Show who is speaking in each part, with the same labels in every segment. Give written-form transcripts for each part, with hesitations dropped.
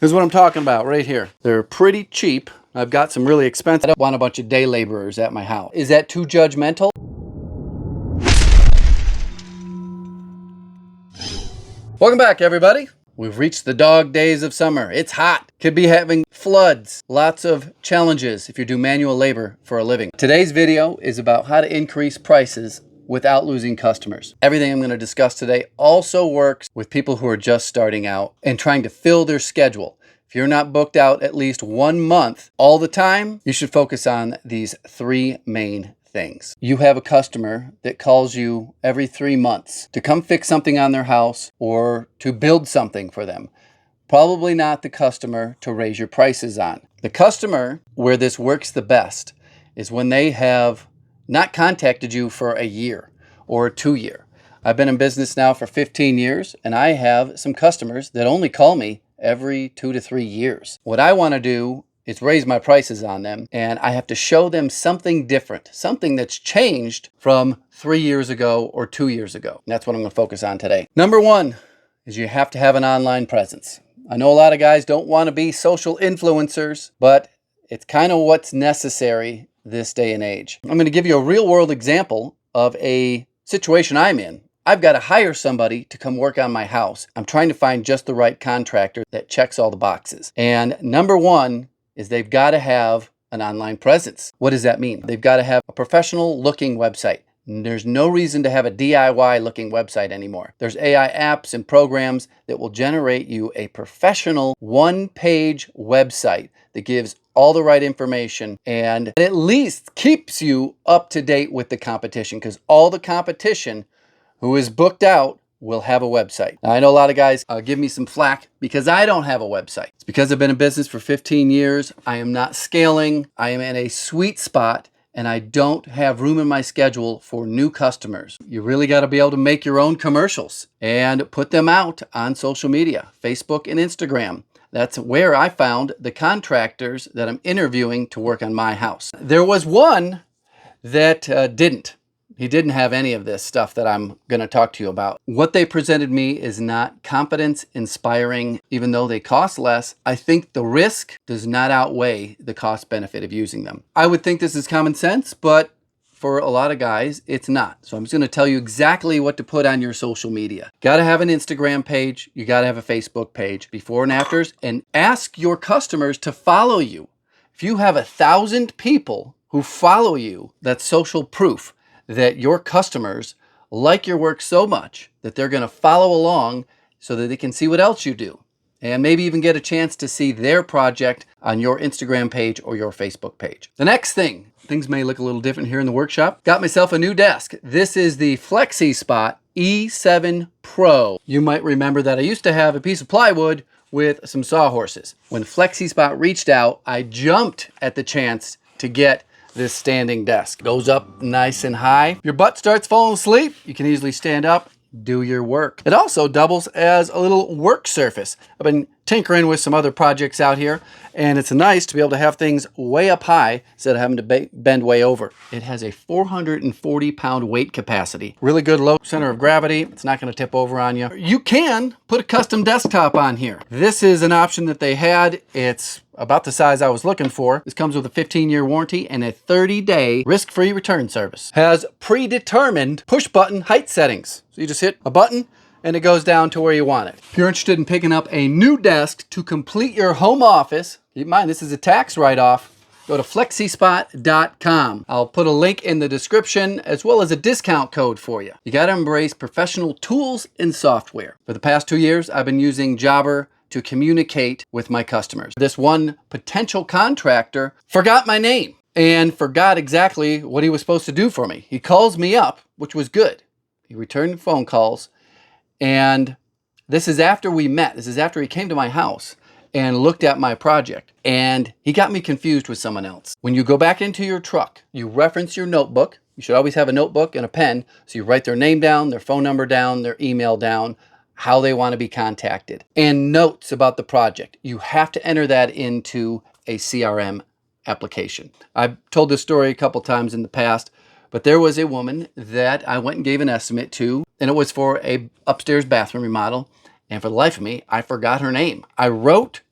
Speaker 1: Here's what I'm talking about right here. They're pretty cheap. I've got some really expensive. I don't want a bunch of day laborers at my house. Is that too judgmental? Welcome back, everybody. We've reached the dog days of summer. It's hot. Could be having floods. Lots of challenges if you do manual labor for a living. Today's video is about how to increase prices without losing customers. Everything I'm going to discuss today also works with people who are just starting out and trying to fill their schedule. If you're not booked out at least 1 month all the time, you should focus on these 3 main things. You have a customer that calls you every 3 months to come fix something on their house or to build something for them. Probably not the customer to raise your prices on. The customer where this works the best is when they have not contacted you for a year or 2 years. I've been in business now for 15 years, and I have some customers that only call me every 2 to 3 years. What I want to do is raise my prices on them, and I have to show them something different, something that's changed from 3 years ago or 2 years ago. And that's what I'm going to focus on today. Number 1 is you have to have an online presence. I know a lot of guys don't want to be social influencers, but it's kind of what's necessary this day and age. I'm going to give you a real world example of a situation I'm in. I've got to hire somebody to come work on my house. I'm trying to find just the right contractor that checks all the boxes. And number 1 is they've got to have an online presence. What does that mean? They've got to have a professional looking website. There's no reason to have a DIY looking website anymore. There's AI apps and programs that will generate you a professional 1-page website that gives all the right information and at least keeps you up to date with the competition, because all the competition who is booked out will have a website. Now, I know a lot of guys give me some flack because I don't have a website. It's because I've been in business for 15 years. I am not scaling. I am in a sweet spot, and I don't have room in my schedule for new customers. You really got to be able to make your own commercials and put them out on social media, Facebook and Instagram. That's where I found the contractors that I'm interviewing to work on my house. There was one that didn't. He didn't have any of this stuff that I'm going to talk to you about. What they presented me is not confidence inspiring, even though they cost less. I think the risk does not outweigh the cost benefit of using them. I would think this is common sense, but for a lot of guys, it's not. So I'm just going to tell you exactly what to put on your social media. Got to have an Instagram page. You got to have a Facebook page, before and afters, and ask your customers to follow you. If you have 1,000 people who follow you, that's social proof that your customers like your work so much that they're going to follow along so that they can see what else you do. And maybe even get a chance to see their project on your Instagram page or your Facebook page. The next thing, things may look a little different here in the workshop. Got myself a new desk. This is the FlexiSpot E7 Pro. You might remember that I used to have a piece of plywood with some sawhorses. When FlexiSpot reached out, I jumped at the chance to get this standing desk. Goes up nice and high. If your butt starts falling asleep, you can easily stand up, do your work. It also doubles as a little work surface. I've been tinkering with some other projects out here, and it's nice to be able to have things way up high instead of having to bend way over. It has a 440-pound weight capacity. Really good low center of gravity. It's not going to tip over on you. You can put a custom desktop on here. This is an option that they had. It's about the size I was looking for. This comes with a 15-year warranty and a 30-day risk-free return service. Has predetermined push-button height settings. So you just hit a button and it goes down to where you want it. If you're interested in picking up a new desk to complete your home office, keep in mind this is a tax write-off, go to flexispot.com. I'll put a link in the description as well as a discount code for you. You got to embrace professional tools and software. For the past 2 years, I've been using Jobber to communicate with my customers. This one potential contractor forgot my name and forgot exactly what he was supposed to do for me. He calls me up, which was good. He returned phone calls, and this is after we met. This is after he came to my house and looked at my project, and he got me confused with someone else. When you go back into your truck, you reference your notebook. You should always have a notebook and a pen, so you write their name down, their phone number down, their email down, how they want to be contacted, and notes about the project. You have to enter that into a CRM application. I've told this story a couple times in the past, but there was a woman that I went and gave an estimate to, and it was for a upstairs bathroom remodel. And for the life of me, I forgot her name. I wrote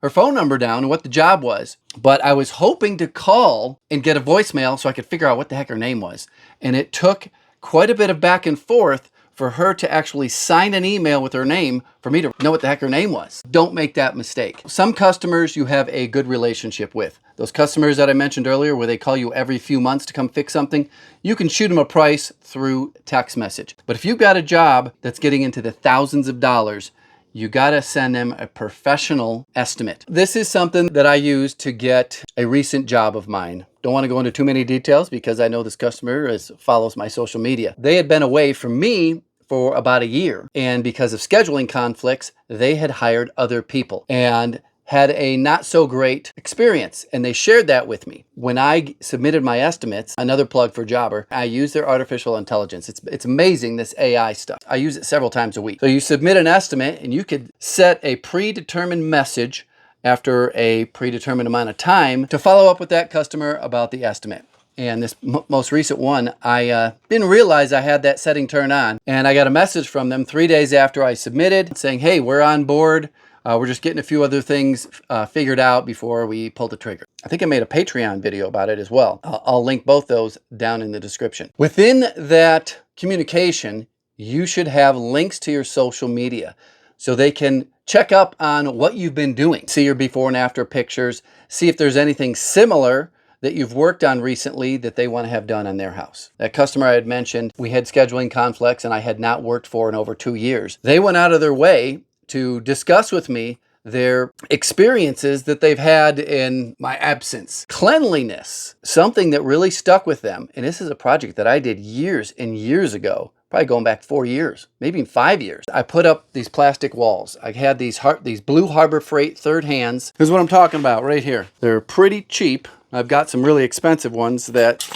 Speaker 1: her phone number down and what the job was. But I was hoping to call and get a voicemail so I could figure out what the heck her name was. And it took quite a bit of back and forth for her to actually sign an email with her name for me to know what the heck her name was. Don't make that mistake. Some customers you have a good relationship with. Those customers that I mentioned earlier where they call you every few months to come fix something, you can shoot them a price through text message. But if you've got a job that's getting into the thousands of dollars, you gotta send them a professional estimate. This is something that I used to get a recent job of mine. Don't want to go into too many details because I know this customer follows my social media. They had been away from me for about a year, and because of scheduling conflicts, they had hired other people and had a not so great experience, and they shared that with me. When I submitted my estimates, another plug for Jobber, I use their artificial intelligence. It's amazing, this AI stuff. I use it several times a week. So you submit an estimate and you could set a predetermined message after a predetermined amount of time to follow up with that customer about the estimate. And this most recent one, I didn't realize I had that setting turned on. And I got a message from them 3 days after I submitted saying, hey, we're on board. We're just getting a few other things figured out before we pull the trigger. I think I made a Patreon video about it as well. I'll link both those down in the description. Within that communication, you should have links to your social media so they can check up on what you've been doing. See your before and after pictures. See if there's anything similar that you've worked on recently that they want to have done on their house. That customer I had mentioned, we had scheduling conflicts and I had not worked for in over 2 years. They went out of their way to discuss with me their experiences that they've had in my absence. Cleanliness, something that really stuck with them. And this is a project that I did years and years ago, probably going back 4 years, maybe 5 years. I put up these plastic walls. I had these blue Harbor Freight third hands. Here's what I'm talking about right here. They're pretty cheap. I've got some really expensive ones that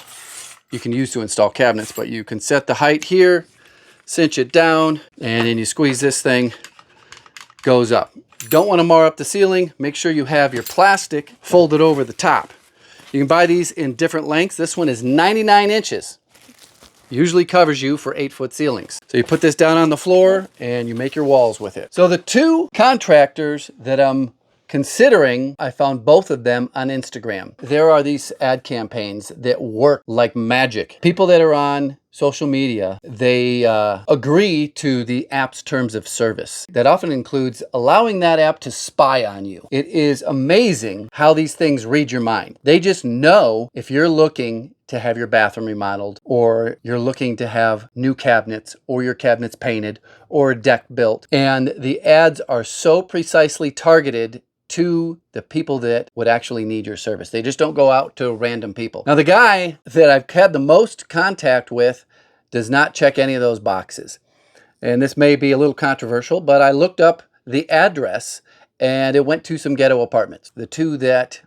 Speaker 1: you can use to install cabinets, but you can set the height here, cinch it down, and then you squeeze this thing, goes up. Don't want to mar up the ceiling. Make sure you have your plastic folded over the top. You can buy these in different lengths. This one is 99 inches. Usually covers you for 8-foot ceilings. So you put this down on the floor and you make your walls with it. So the two contractors that I'm considering, I found both of them on Instagram. There are these ad campaigns that work like magic. People that are on social media, they agree to the app's terms of service. That often includes allowing that app to spy on you. It is amazing how these things read your mind. They just know if you're looking to have your bathroom remodeled, or you're looking to have new cabinets, or your cabinets painted, or a deck built. And the ads are so precisely targeted to the people that would actually need your service. They just don't go out to random people. Now, the guy that I've had the most contact with does not check any of those boxes. And this may be a little controversial, but I looked up the address and it went to some ghetto apartments. The two that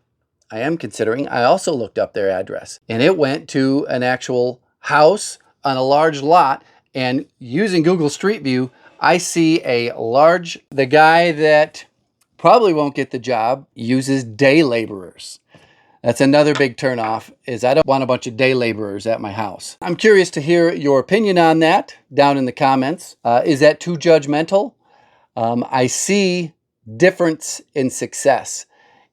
Speaker 1: I am considering, I also looked up their address and it went to an actual house on a large lot. And using Google Street View, I see the guy that probably won't get the job uses day laborers. That's another big turnoff, is I don't want a bunch of day laborers at my house. I'm curious to hear your opinion on that down in the comments. Is that too judgmental? I see difference in success.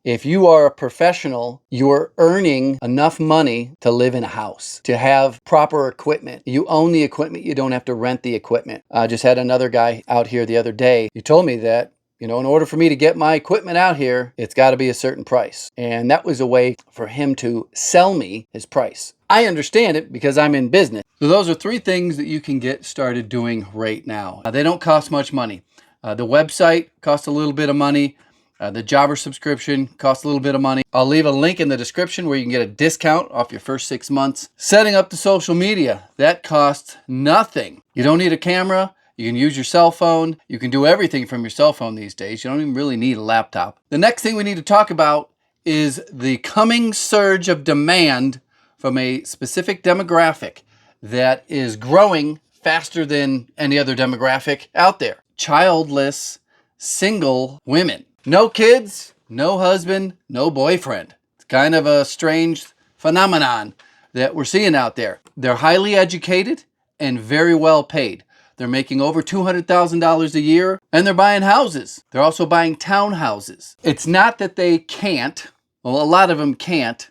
Speaker 1: If you are a professional, you're earning enough money to live in a house, to have proper equipment. You own the equipment, you don't have to rent the equipment. I just had another guy out here the other day. He told me that, in order for me to get my equipment out here, it's got to be a certain price. And that was a way for him to sell me his price. I understand it because I'm in business. So those are 3 things that you can get started doing right now. They don't cost much money. The website costs a little bit of money. The Jobber subscription costs a little bit of money. I'll leave a link in the description where you can get a discount off your first 6 months. Setting up the social media, that costs nothing. You don't need a camera. You can use your cell phone. You can do everything from your cell phone these days. You don't even really need a laptop. The next thing we need to talk about is the coming surge of demand from a specific demographic that is growing faster than any other demographic out there. Childless, single women. No kids, no husband, no boyfriend. It's kind of a strange phenomenon that we're seeing out there. They're highly educated and very well paid. They're making over $200,000 a year, and they're buying houses. They're also buying townhouses. It's not that they can't. Well, a lot of them can't,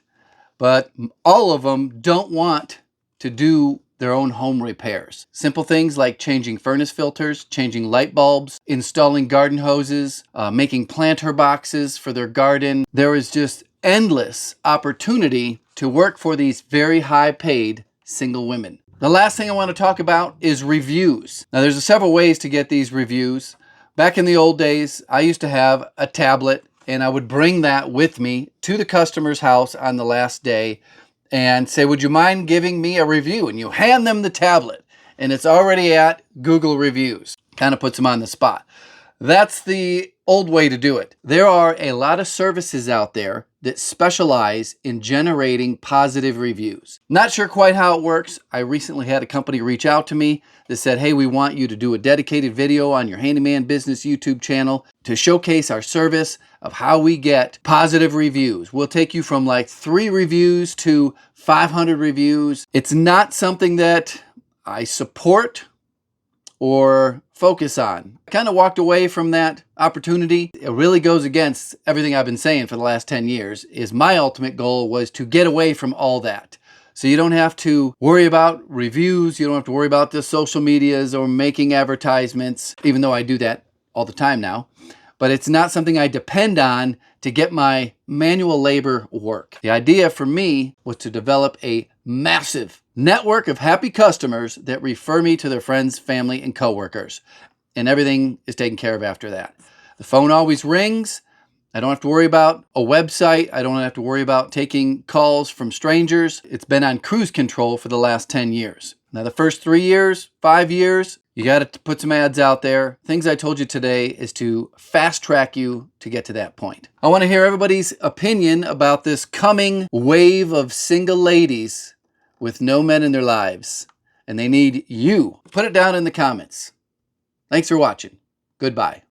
Speaker 1: but all of them don't want to do their own home repairs. Simple things like changing furnace filters, changing light bulbs, installing garden hoses, making planter boxes for their garden. There is just endless opportunity to work for these very high-paid single women. The last thing I want to talk about is reviews. Now, there's several ways to get these reviews. Back in the old days, I used to have a tablet, and I would bring that with me to the customer's house on the last day and say, would you mind giving me a review? And you hand them the tablet, and it's already at Google Reviews. Kind of puts them on the spot. That's the old way to do it. There are a lot of services out there that specialize in generating positive reviews. Not sure quite how it works. I recently had a company reach out to me that said, hey, we want you to do a dedicated video on your Handyman Business YouTube channel to showcase our service of how we get positive reviews. We'll take you from like 3 reviews to 500 reviews. It's not something that I support or focus on. I kind of walked away from that opportunity. It really goes against everything I've been saying for the last 10 years. Is my ultimate goal was to get away from all that. So you don't have to worry about reviews. You don't have to worry about the social medias or making advertisements, even though I do that all the time now. But it's not something I depend on to get my manual labor work. The idea for me was to develop a massive network of happy customers that refer me to their friends, family, and coworkers. And everything is taken care of after that. The phone always rings. I don't have to worry about a website. I don't have to worry about taking calls from strangers. It's been on cruise control for the last 10 years. Now, the first 3 years, 5 years, you got to put some ads out there. Things I told you today is to fast track you to get to that point. I want to hear everybody's opinion about this coming wave of single ladies with no men in their lives. And they need you. Put it down in the comments. Thanks for watching. Goodbye.